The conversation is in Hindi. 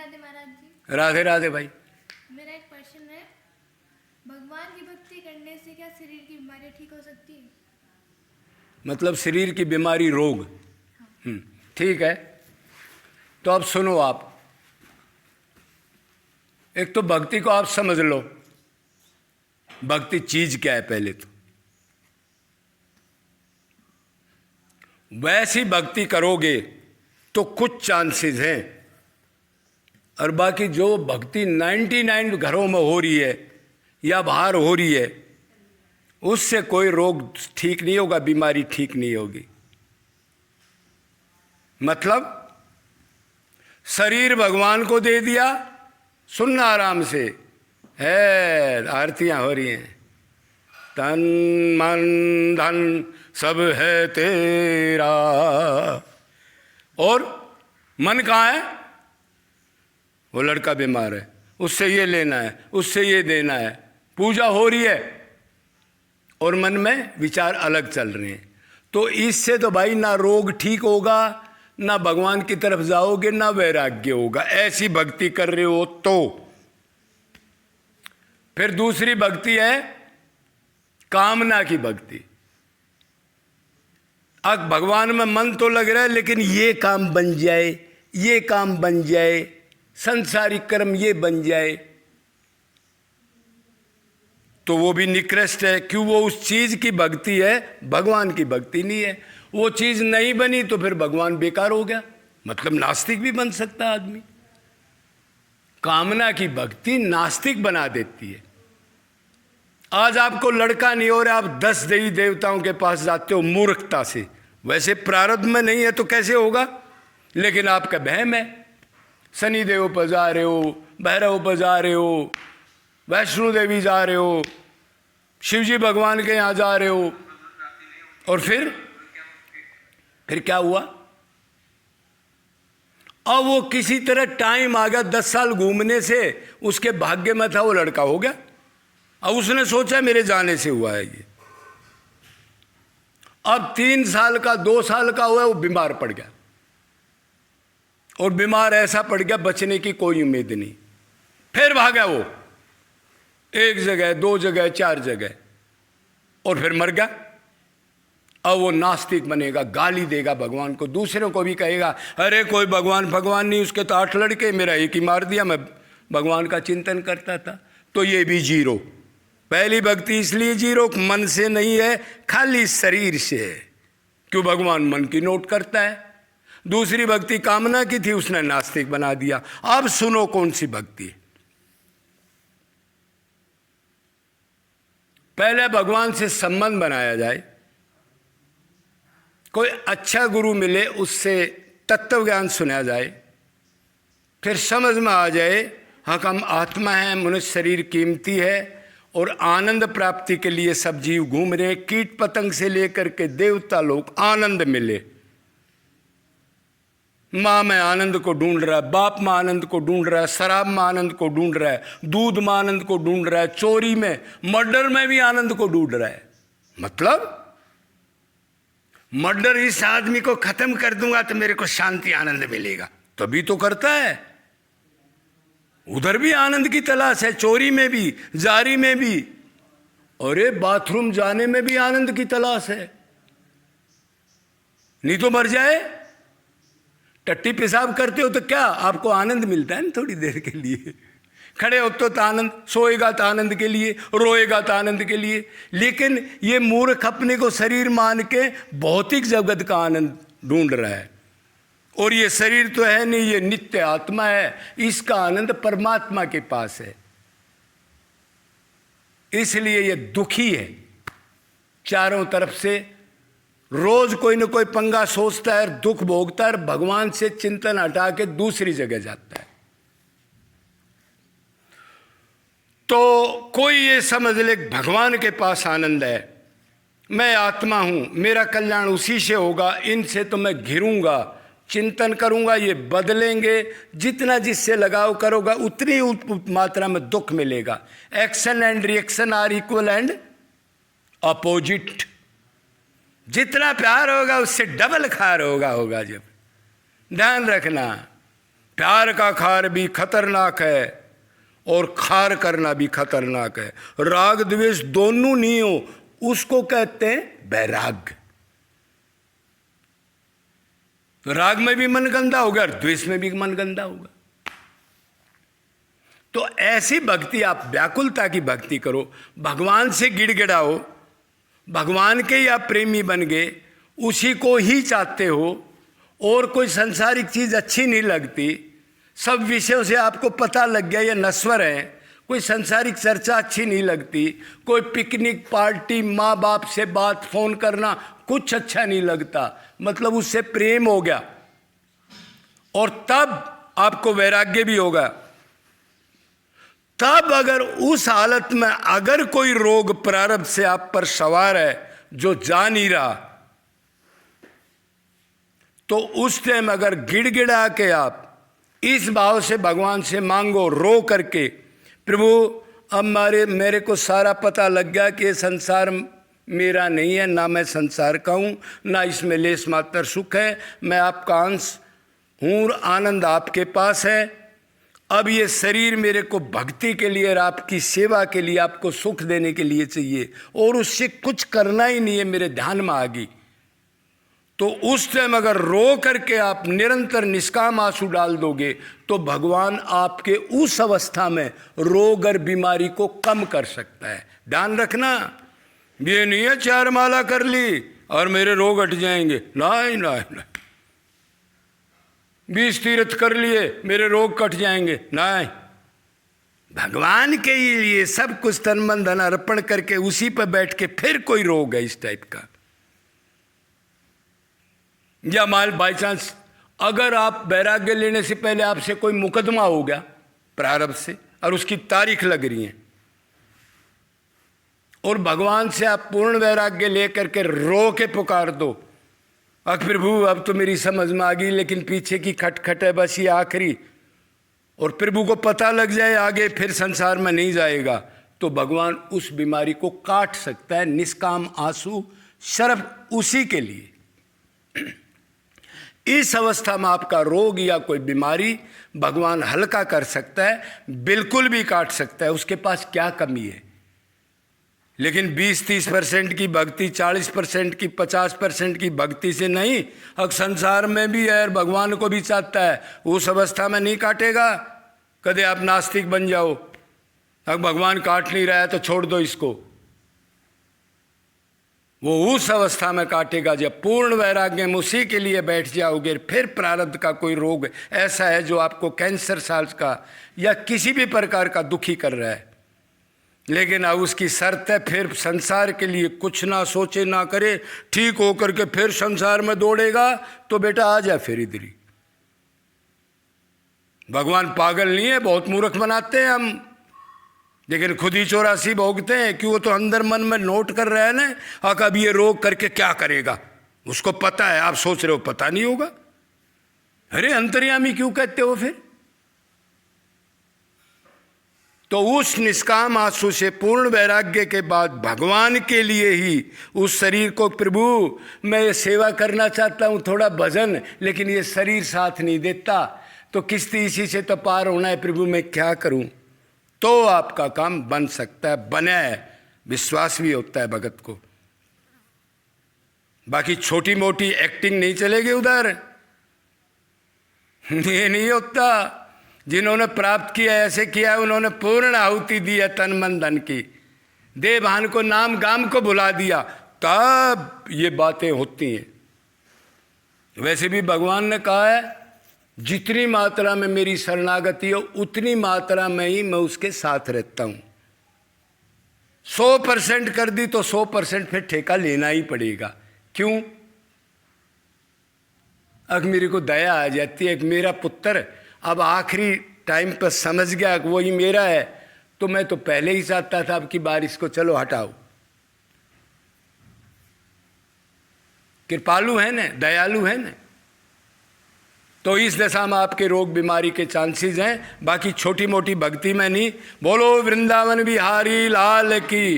राधे महाराज जी। राधे राधे भाई। मेरा एक क्वेश्चन है, भगवान की भक्ति करने से क्या शरीर की बीमारियां ठीक हो सकती है? मतलब शरीर की बीमारी, रोग। ठीक है, तो अब सुनो आप। एक तो भक्ति को आप समझ लो, भक्ति चीज क्या है पहले तो। वैसी भक्ति करोगे तो कुछ चांसेस हैं, और बाकी जो भक्ति 99 घरों में हो रही है या बाहर हो रही है, उससे कोई रोग ठीक नहीं होगा, बीमारी ठीक नहीं होगी। मतलब शरीर भगवान को दे दिया, सुनना आराम से है, आरतियां हो रही हैं। तन मन धन सब है तेरा, और मन कहाँ है? वो लड़का बीमार है, उससे ये लेना है, उससे ये देना है, पूजा हो रही है और मन में विचार अलग चल रहे हैं। तो इससे तो भाई ना रोग ठीक होगा, ना भगवान की तरफ जाओगे, ना वैराग्य होगा। ऐसी भक्ति कर रहे हो तो। फिर दूसरी भक्ति है कामना की भक्ति। अब भगवान में मन तो लग रहा है, लेकिन ये काम बन जाए, ये काम बन जाए, संसारिक कर्म ये बन जाए, तो वो भी निकृष्ट है। क्यों? वो उस चीज की भक्ति है, भगवान की भक्ति नहीं है। वो चीज नहीं बनी तो फिर भगवान बेकार हो गया, मतलब नास्तिक भी बन सकता है आदमी। कामना की भक्ति नास्तिक बना देती है। आज आपको लड़का नहीं हो रहा, आप 10 देवी देवताओं के पास जाते हो मूर्खता से। वैसे प्रारब्ध में नहीं है तो कैसे होगा, लेकिन आपका वहम है। शनि देव पर जा रहे हो, भैरव पर जा रहे हो, वैष्णो देवी जा रहे हो, शिवजी भगवान के यहाँ जा रहे हो, और फिर क्या हुआ? अब वो किसी तरह टाइम आ गया, 10 साल घूमने से उसके भाग्य में था, वो लड़का हो गया। अब उसने सोचा मेरे जाने से हुआ है ये। अब 3 साल का, 2 साल का हुआ, वो बीमार पड़ गया, और बीमार ऐसा पड़ गया बचने की कोई उम्मीद नहीं। फिर भागा वो, 1 जगह, 2 जगह, 4 जगह, और फिर मर गया। अब वो नास्तिक बनेगा, गाली देगा भगवान को, दूसरों को भी कहेगा अरे कोई भगवान नहीं, उसके तो 8 लड़के, मेरा एक ही मार दिया, मैं भगवान का चिंतन करता था। तो ये भी जीरो। पहली भक्ति इसलिए जीरो, मन से नहीं है, खाली शरीर से है। क्यों? भगवान मन की नोट करता है। दूसरी भक्ति कामना की थी, उसने नास्तिक बना दिया। अब सुनो कौन सी भक्ति है। पहले भगवान से संबंध बनाया जाए, कोई अच्छा गुरु मिले, उससे तत्व ज्ञान सुना जाए, फिर समझ में आ जाए हम आत्मा हैं, मनुष्य शरीर कीमती है, और आनंद प्राप्ति के लिए सब जीव घूम रहे हैं। कीट पतंग से लेकर के देवता लोग आनंद मिले। माँ में आनंद को ढूंढ रहा है, बाप में आनंद को ढूंढ रहा है, शराब में आनंद को ढूंढ रहा है, दूध में आनंद को ढूंढ रहा है, चोरी में, मर्डर में भी आनंद को ढूंढ रहा है। मतलब मर्डर इस आदमी को खत्म कर दूंगा तो मेरे को शांति आनंद मिलेगा, तभी तो करता है। उधर भी आनंद की तलाश है, चोरी में भी, जारी में भी, और ये बाथरूम जाने में भी आनंद की तलाश है। नहीं तो मर जाए। टट्टी पेशाब करते हो तो क्या आपको आनंद मिलता है ना थोड़ी देर के लिए, खड़े हो तो आनंद, सोएगा तो आनंद के लिए, रोएगा तो आनंद के लिए। लेकिन ये मूर्ख अपने को शरीर मान के भौतिक जगत का आनंद ढूंढ रहा है, और ये शरीर तो है नहीं, ये नित्य आत्मा है, इसका आनंद परमात्मा के पास है। इसलिए ये दुखी है चारों तरफ से, रोज कोई न कोई पंगा सोचता है, दुख भोगता है, भगवान से चिंतन हटा के दूसरी जगह जाता है। तो कोई ये समझ ले भगवान के पास आनंद है, मैं आत्मा हूं, मेरा कल्याण उसी से होगा, इनसे तो मैं घिरूंगा, चिंतन करूंगा, ये बदलेंगे। जितना जिससे लगाव करोगा उतनी मात्रा में दुख मिलेगा। Action and reaction are equal and opposite. जितना प्यार होगा उससे डबल खार होगा जब। ध्यान रखना, प्यार का खार भी खतरनाक है और खार करना भी खतरनाक है। राग द्वेष दोनों नहीं हो उसको कहते हैं वैराग्य। तो राग में भी मन गंदा होगा और द्वेष में भी मन गंदा होगा। तो ऐसी भक्ति, आप व्याकुलता की भक्ति करो, भगवान से गिड़गिड़ाओ, भगवान के ही आप प्रेमी बन गए, उसी को ही चाहते हो और कोई संसारिक चीज अच्छी नहीं लगती, सब विषयों से आपको पता लग गया ये नश्वर है, कोई संसारिक चर्चा अच्छी नहीं लगती, कोई पिकनिक पार्टी माँ बाप से बात फोन करना कुछ अच्छा नहीं लगता, मतलब उससे प्रेम हो गया। और तब आपको वैराग्य भी होगा। तब अगर उस हालत में अगर कोई रोग प्रारब्ध से आप पर सवार है जो जा नहीं रहा, तो उस टाइम अगर गिड़गिड़ा के आप इस भाव से भगवान से मांगो, रो करके, प्रभु अब मेरे को सारा पता लग गया कि ये संसार मेरा नहीं है, ना मैं संसार का हूँ, ना इसमें लेस मात्र सुख है, मैं आपका अंश हूँ और आनंद आपके पास है। अब ये शरीर मेरे को भक्ति के लिए और आपकी सेवा के लिए, आपको सुख देने के लिए चाहिए और उससे कुछ करना ही नहीं है, मेरे ध्यान में आ गई। तो उस टाइम अगर रो करके आप निरंतर निष्काम आंसू डाल दोगे तो भगवान आपके उस अवस्था में रोग और बीमारी को कम कर सकता है। ध्यान रखना, ये नहीं है 4 माला कर ली और मेरे रोग हट जाएंगे, नहीं नहीं नहीं। 20 तीर्थ कर लिए मेरे रोग कट जाएंगे, नहीं। भगवान के लिए सब कुछ तन मन धन अर्पण करके उसी पर बैठ के फिर कोई रोग है इस टाइप का, या मान बाई चांस अगर आप वैराग्य लेने से पहले आपसे कोई मुकदमा हो गया प्रारब्ध से और उसकी तारीख लग रही है और भगवान से आप पूर्ण वैराग्य लेकर के रो के पुकार दो, अब प्रभु अब तो मेरी समझ में आ गई लेकिन पीछे की खटखट है बस ये आखिरी, और प्रभु को पता लग जाए आगे फिर संसार में नहीं जाएगा, तो भगवान उस बीमारी को काट सकता है। निष्काम आंसू सिर्फ उसी के लिए। इस अवस्था में आपका रोग या कोई बीमारी भगवान हल्का कर सकता है, बिल्कुल भी काट सकता है, उसके पास क्या कमी है। लेकिन 20-30% की भक्ति, 40% की 50% की भक्ति से नहीं, अब संसार में भी है और भगवान को भी चाहता है, उस अवस्था में नहीं काटेगा। कदे आप नास्तिक बन जाओ, अब भगवान काट नहीं रहा है तो छोड़ दो इसको, वो उस अवस्था में काटेगा जब पूर्ण वैराग्य में उसी के लिए बैठ जाओगे। फिर प्रारब्ध का कोई रोग ऐसा है जो आपको कैंसर साल्स का या किसी भी प्रकार का दुखी कर रहा है, लेकिन अब उसकी शर्त है फिर संसार के लिए कुछ ना सोचे ना करे, ठीक होकर के फिर संसार में दौड़ेगा तो बेटा आ जाए फिर इधर ही। भगवान पागल नहीं है, बहुत मूर्ख बनाते हैं हम, लेकिन खुद ही 84 भोगते हैं कि वो तो अंदर मन में नोट कर रहे हैं ना, अब ये रोग करके क्या करेगा, उसको पता है, आप सोच रहे हो पता नहीं होगा। अरे अंतर्यामी क्यों कहते हो फिर? तो उस निष्काम आंसू से पूर्ण वैराग्य के बाद भगवान के लिए ही उस शरीर को, प्रभु मैं ये सेवा करना चाहता हूँ, थोड़ा भजन, लेकिन ये शरीर साथ नहीं देता, तो किस्ती इसी से तो पार होना है, प्रभु मैं क्या करूँ, तो आपका काम बन सकता है, बने है, विश्वास भी होता है भगत को। बाकी छोटी मोटी एक्टिंग नहीं चलेगी उधर, ये नहीं होता। जिन्होंने प्राप्त किया ऐसे किया है, उन्होंने पूर्ण आहुति दी है तन मन धन की, देह भान को नाम गाम को भुला दिया, तब ये बातें होती हैं। वैसे भी भगवान ने कहा है जितनी मात्रा में मेरी शरणागति हो उतनी मात्रा में ही मैं उसके साथ रहता हूं। 100% कर दी तो 100% फिर ठेका लेना ही पड़ेगा। क्यों? अब मेरे को दया आ जाती है, मेरा पुत्र अब आखिरी टाइम पर समझ गया कि वही मेरा है, तो मैं तो पहले ही चाहता था अब की बार इसको चलो हटाओ। कृपालु है ना, दयालु है ना, तो इस दशा में आपके रोग बीमारी के चांसेस हैं, बाकी छोटी मोटी भक्ति में नहीं। बोलो वृंदावन बिहारी लाल की।